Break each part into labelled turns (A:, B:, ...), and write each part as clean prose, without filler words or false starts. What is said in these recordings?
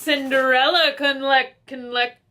A: Cinderella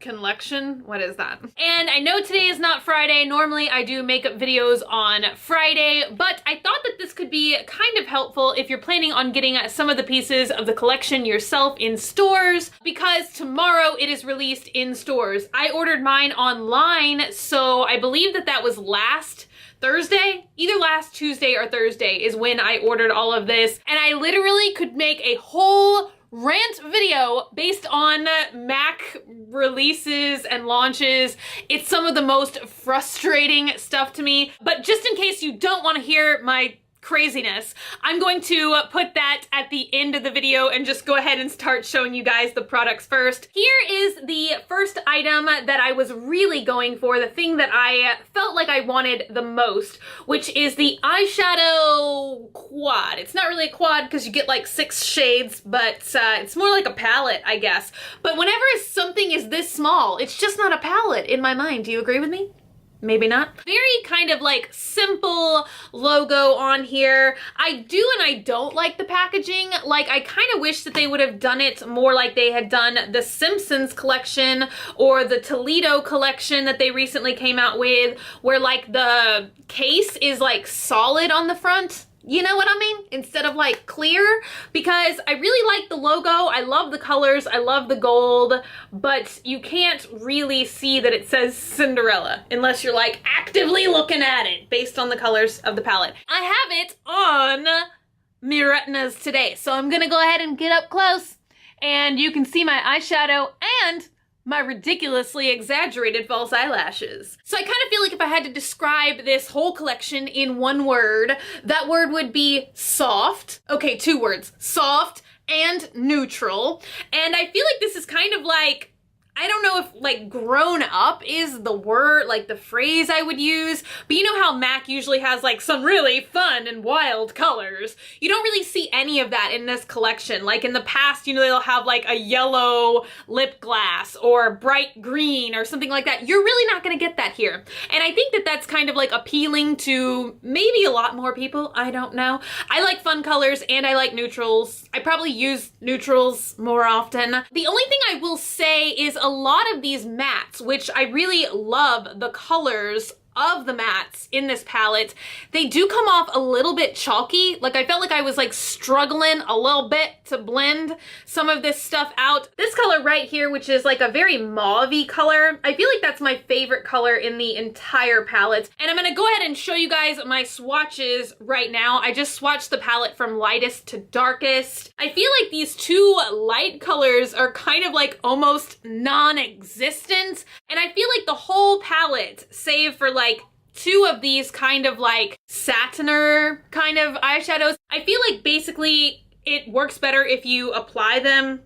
A: collection. What is that? And I know today is not Friday. Normally I do makeup videos on Friday, but I thought that this could be kind of helpful if you're planning on getting some of the pieces of the collection yourself in stores, because tomorrow it is released in stores. I ordered mine online, so I believe that that was last Thursday, either last Tuesday or Thursday is when I ordered all of this, and I literally could make a whole rant video based on MAC releases and launches. It's some of the most frustrating stuff to me, but just in case you don't want to hear my craziness, I'm going to put that at the end of the video and just go ahead and start showing you guys the products first. Here is the first item that I was really going for, the thing that I felt like I wanted the most, which is the eyeshadow quad. It's not really a quad because you get like 6 shades, but it's more like a palette, I guess. But whenever something is this small, it's just not a palette in my mind. Do you agree with me? Maybe not. Very kind of like simple logo on here. I do and I don't like the packaging. Like, I kind of wish that they would have done it more like they had done the Simpsons collection or the Toledo collection that they recently came out with, where like the case is like solid on the front. You know what I mean? Instead of like clear, because I really like the logo. I love the colors. I love the gold, but you can't really see that it says Cinderella unless you're like actively looking at it based on the colors of the palette. I have it on my retinas today, so I'm gonna go ahead and get up close and you can see my eyeshadow and my ridiculously exaggerated false eyelashes. So I kind of feel like if I had to describe this whole collection in one word, that word would be soft. Okay, 2 words, soft and neutral. And I feel like this is kind of like, I don't know if like grown up is the word, like the phrase I would use, but you know how MAC usually has like some really fun and wild colors. You don't really see any of that in this collection. Like in the past, you know, they'll have like a yellow lip gloss or bright green or something like that. You're really not gonna get that here. And I think that that's kind of like appealing to maybe a lot more people. I don't know. I like fun colors and I like neutrals. I probably use neutrals more often. The only thing I will say is a lot of these mattes, which I really love the colors of the mattes in this palette, they do come off a little bit chalky. Like I felt like I was like struggling a little bit to blend some of this stuff out. This color right here, which is like a very mauve-y color, I feel like that's my favorite color in the entire palette. And I'm gonna go ahead and show you guys my swatches right now. I just swatched the palette from lightest to darkest. I feel like these 2 light colors are kind of like almost non-existent. And I feel like the whole palette, save for like 2 of these kind of like satiner kind of eyeshadows, I feel like basically it works better if you apply them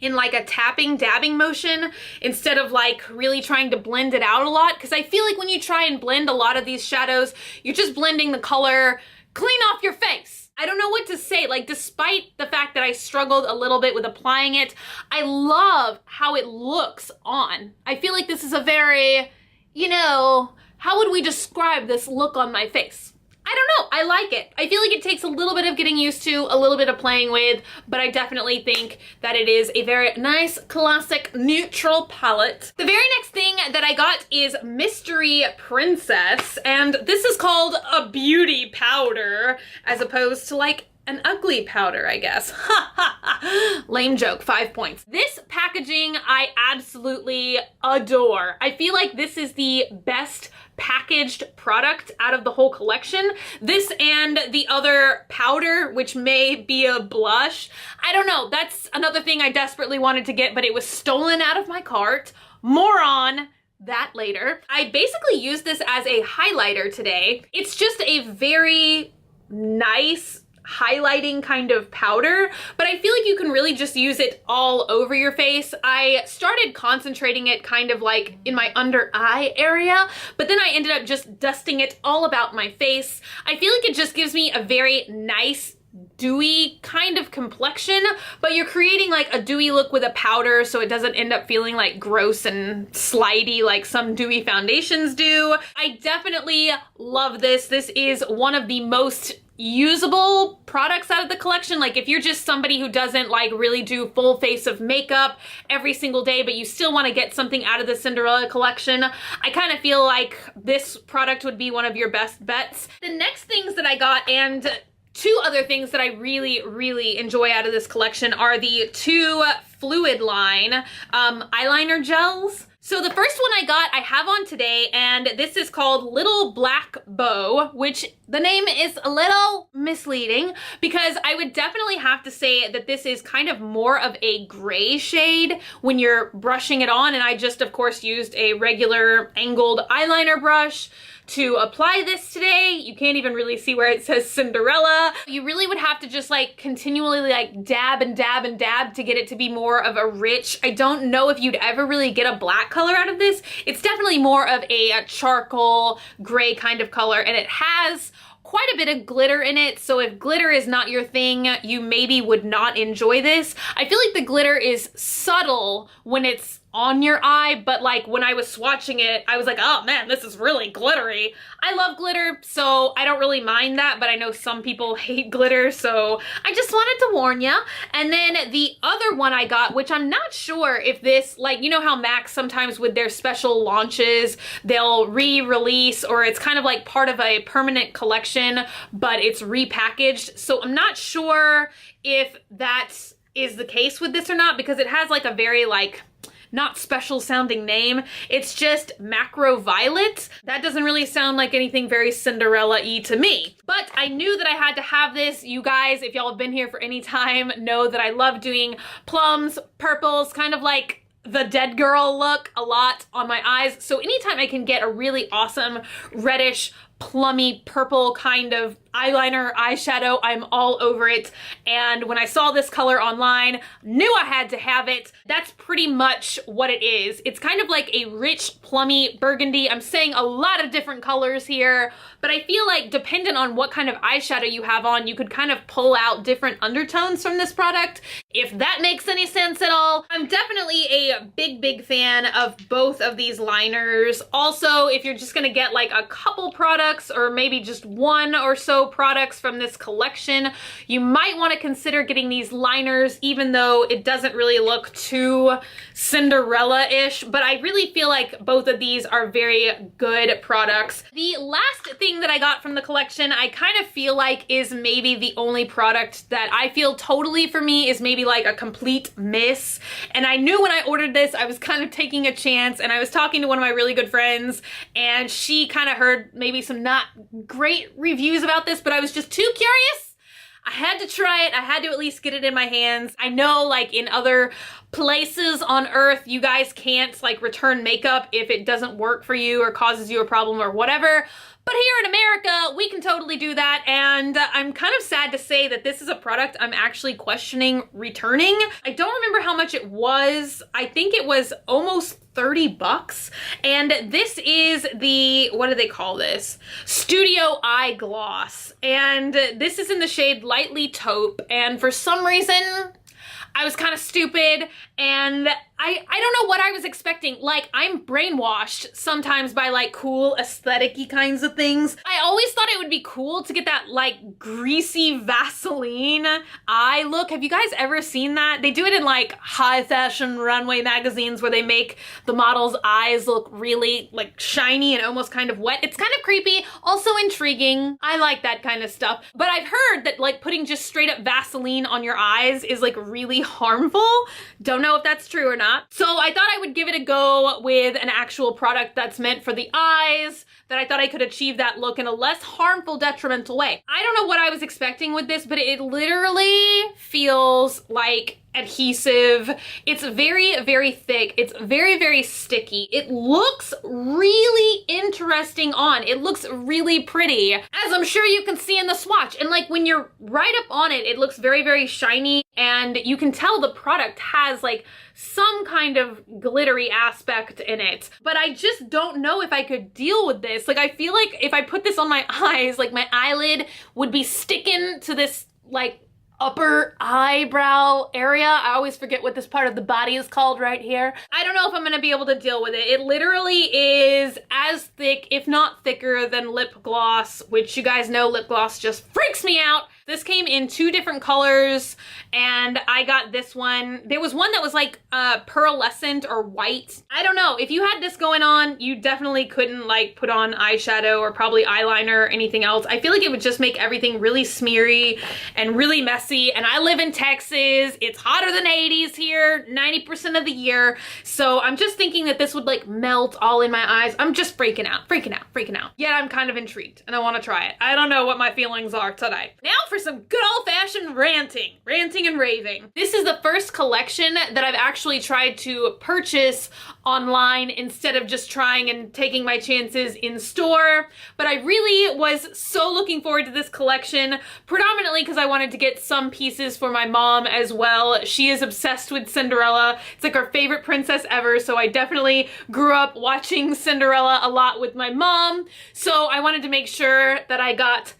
A: in like a tapping, dabbing motion instead of like really trying to blend it out a lot. Because I feel like when you try and blend a lot of these shadows, you're just blending the color clean off your face. I don't know what to say. Like, despite the fact that I struggled a little bit with applying it, I love how it looks on. I feel like this is a very, you know, how would we describe this look on my face? I don't know, I like it. I feel like it takes a little bit of getting used to, a little bit of playing with, but I definitely think that it is a very nice, classic, neutral palette. The very next thing that I got is Mystery Princess, and this is called a beauty powder, as opposed to like an ugly powder, I guess. Ha ha ha. Lame joke, 5 points. This packaging I absolutely adore. I feel like this is the best packaged product out of the whole collection. This and the other powder, which may be a blush. I don't know, that's another thing I desperately wanted to get, but it was stolen out of my cart. More on that later. I basically used this as a highlighter today. It's just a very nice highlighting kind of powder, but I feel like you can really just use it all over your face. I started concentrating it kind of like in my under eye area, but then I ended up just dusting it all about my face. I feel like it just gives me a very nice dewy kind of complexion, but you're creating like a dewy look with a powder so it doesn't end up feeling like gross and slidey like some dewy foundations do. I definitely love this. This is one of the most usable products out of the collection. Like if you're just somebody who doesn't like really do full face of makeup every single day, but you still want to get something out of the Cinderella collection, I kind of feel like this product would be one of your best bets. The next things that I got, and two other things that I really enjoy out of this collection, are the two fluid line eyeliner gels. So the first one I have on today, and this is called Little Black Bow, which the name is a little misleading because I would definitely have to say that this is kind of more of a gray shade when you're brushing it on, and I just of course used a regular angled eyeliner brush to apply this today. You can't even really see where it says Cinderella. You really would have to just like continually like dab and dab and dab to get it to be more of a rich, I don't know if you'd ever really get a black color out of this. It's definitely more of a charcoal gray kind of color, and it has quite a bit of glitter in it, so if glitter is not your thing, you maybe would not enjoy this. I feel like the glitter is subtle when it's on your eye, but like when I was swatching it, I was like, oh man, this is really glittery. I love glitter, so I don't really mind that, but I know some people hate glitter, so I just wanted to warn ya. And then the other one I got, which I'm not sure if this, like, you know how MAC sometimes with their special launches, they'll re-release, or it's kind of like part of a permanent collection, but it's repackaged. So I'm not sure if that is the case with this or not, because it has like a very like not special sounding name. It's just Macro Violet. That doesn't really sound like anything very Cinderella-y to me. But I knew that I had to have this. You guys, if y'all have been here for any time, know that I love doing plums, purples, kind of like the dead girl look a lot on my eyes. So anytime I can get a really awesome reddish, plummy, purple kind of eyeliner, eyeshadow, I'm all over it. And when I saw this color online, knew I had to have it. That's pretty much what it is. It's kind of like a rich, plummy burgundy. I'm saying a lot of different colors here, but I feel like dependent on what kind of eyeshadow you have on, you could kind of pull out different undertones from this product, if that makes any sense at all. I'm definitely a big fan of both of these liners. Also, if you're just gonna get like a couple products, or maybe just one or so products from this collection, you might want to consider getting these liners, even though it doesn't really look too Cinderella-ish, but I really feel like both of these are very good products. The last thing that I got from the collection, I kind of feel like is maybe the only product that I feel totally for me is maybe like a complete miss. And I knew when I ordered this, I was kind of taking a chance, and I was talking to one of my really good friends, and she kind of heard maybe some not great reviews about this, but I was just too curious. I had to try it. I had to at least get it in my hands. I know like in other places on earth, you guys can't like return makeup if it doesn't work for you or causes you a problem or whatever. But here in America, we can totally do that, and I'm kind of sad to say that this is a product I'm actually questioning returning. I don't remember how much it was. I think it was almost 30 bucks, and this is the, what do they call this? Studio Eye Gloss, and this is in the shade Lightly Taupe, and for some reason, I was kind of stupid, and I don't know what I was expecting. Like, I'm brainwashed sometimes by like cool aesthetic-y kinds of things. I always thought it would be cool to get that like greasy Vaseline eye look. Have you guys ever seen that? They do it in like high fashion runway magazines where they make the model's eyes look really like shiny and almost kind of wet. It's kind of creepy, also intriguing. I like that kind of stuff. But I've heard that like putting just straight up Vaseline on your eyes is like really harmful. Don't know if that's true or not. So I thought I would give it a go with an actual product that's meant for the eyes, that I thought I could achieve that look in a less harmful, detrimental way. I don't know what I was expecting with this, but it literally feels like adhesive. It's very thick. It's very sticky. It looks really interesting on. It looks really pretty, as I'm sure you can see in the swatch. And like when you're right up on it, it looks very shiny, and you can tell the product has like some kind of glittery aspect in it. But I just don't know if I could deal with this. Like I feel like if I put this on my eyes, like my eyelid would be sticking to this like upper eyebrow area. I always forget what this part of the body is called right here. I don't know if I'm gonna be able to deal with it. It literally is as thick, if not thicker, than lip gloss, which you guys know lip gloss just freaks me out. This came in 2 different colors, and I got this one. There was one that was like pearlescent or white. I don't know. If you had this going on, you definitely couldn't like put on eyeshadow or probably eyeliner or anything else. I feel like it would just make everything really smeary and really messy. And I live in Texas. It's hotter than 80s here 90% of the year. So I'm just thinking that this would like melt all in my eyes. I'm just freaking out. Yet I'm kind of intrigued and I want to try it. I don't know what my feelings are today. Now for some good old-fashioned ranting and raving. This is the first collection that I've actually tried to purchase online instead of just trying and taking my chances in store. But I really was so looking forward to this collection, predominantly because I wanted to get some pieces for my mom as well. She is obsessed with Cinderella. It's like her favorite princess ever, so I definitely grew up watching Cinderella a lot with my mom. So I wanted to make sure that I got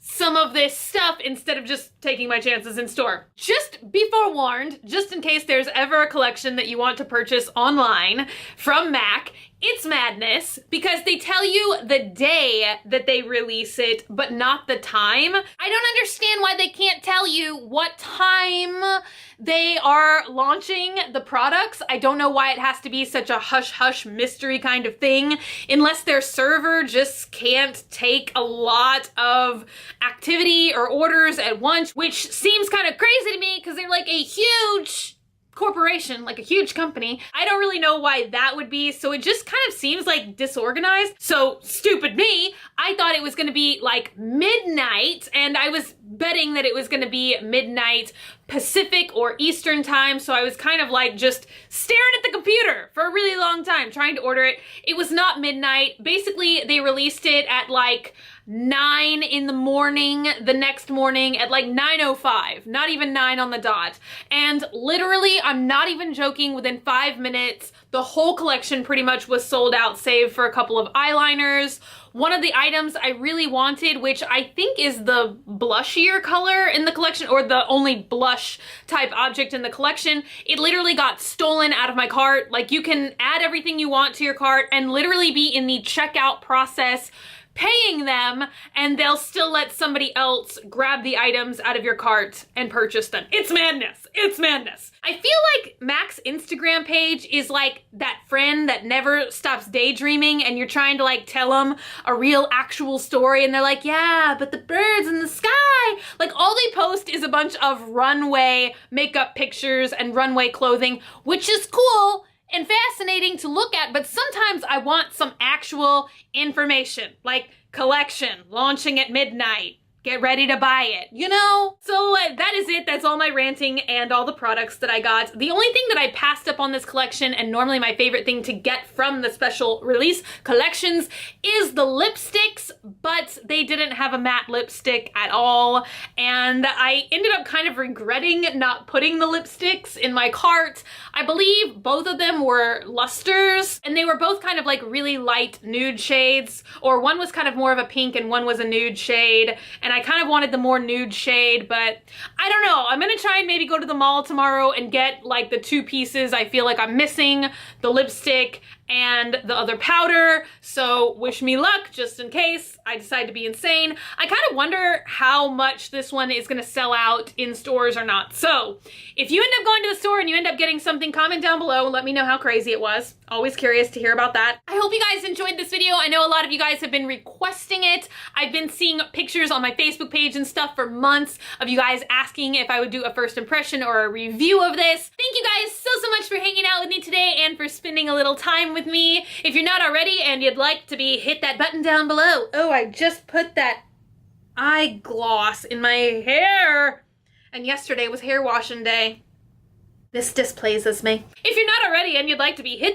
A: some of this stuff instead of just taking my chances in store. Just be forewarned, just in case there's ever a collection that you want to purchase online from MAC, it's madness because they tell you the day that they release it, but not the time. I don't understand why they can't tell you what time they are launching the products. I don't know why it has to be such a hush-hush mystery kind of thing, unless their server just can't take a lot of activity or orders at once, which seems kind of crazy to me because they're like a huge corporation, like a huge company. I don't really know why that would be, so it just kind of seems like disorganized. So stupid me, I thought it was gonna be like midnight, and I was betting that it was gonna be midnight Pacific or Eastern time, so I was kind of like just staring at the computer for a really long time trying to order it. It was not midnight. Basically, they released it at like 9 in the morning the next morning at like 9:05, not even 9 on the dot. And literally, I'm not even joking, within 5 minutes, the whole collection pretty much was sold out, save for a couple of eyeliners. One of the items I really wanted, which I think is the blushier color in the collection, or the only blush type object in the collection, it literally got stolen out of my cart. Like, you can add everything you want to your cart and literally be in the checkout process paying them, and they'll still let somebody else grab the items out of your cart and purchase them. It's madness. It's madness. I feel like MAC's Instagram page is like that friend that never stops daydreaming, and you're trying to like tell them a real actual story, and they're like, yeah, but the birds in the sky. Like, all they post is a bunch of runway makeup pictures and runway clothing, which is cool and fascinating to look at, but sometimes I want some actual information, like collection launching at midnight. Get ready to buy it, you know? So that is it. That's all my ranting and all the products that I got. The only thing that I passed up on this collection, and normally my favorite thing to get from the special release collections, is the lipsticks, but they didn't have a matte lipstick at all. And I ended up kind of regretting not putting the lipsticks in my cart. I believe both of them were lusters, and they were both kind of like really light nude shades, or one was kind of more of a pink and one was a nude shade. And I kind of wanted the more nude shade, but I don't know. I'm gonna try and maybe go to the mall tomorrow and get like the 2 pieces I feel like I'm missing, the lipstick and the other powder. So wish me luck just in case I decide to be insane. I kind of wonder how much this one is gonna sell out in stores or not. So if you end up going to the store and you end up getting something, comment down below and let me know how crazy it was. Always curious to hear about that. I hope you guys enjoyed this video. I know a lot of you guys have been requesting it. I've been seeing pictures on my Facebook page and stuff for months of you guys asking if I would do a first impression or a review of this. Thank you guys so much for hanging out with me today and for spending a little time with me. If you're not already and you'd like to be, hit that button down below. Oh, I just put that eye gloss in my hair. And yesterday was hair washing day. This displeases me. If you're not already and you'd like to be, hit that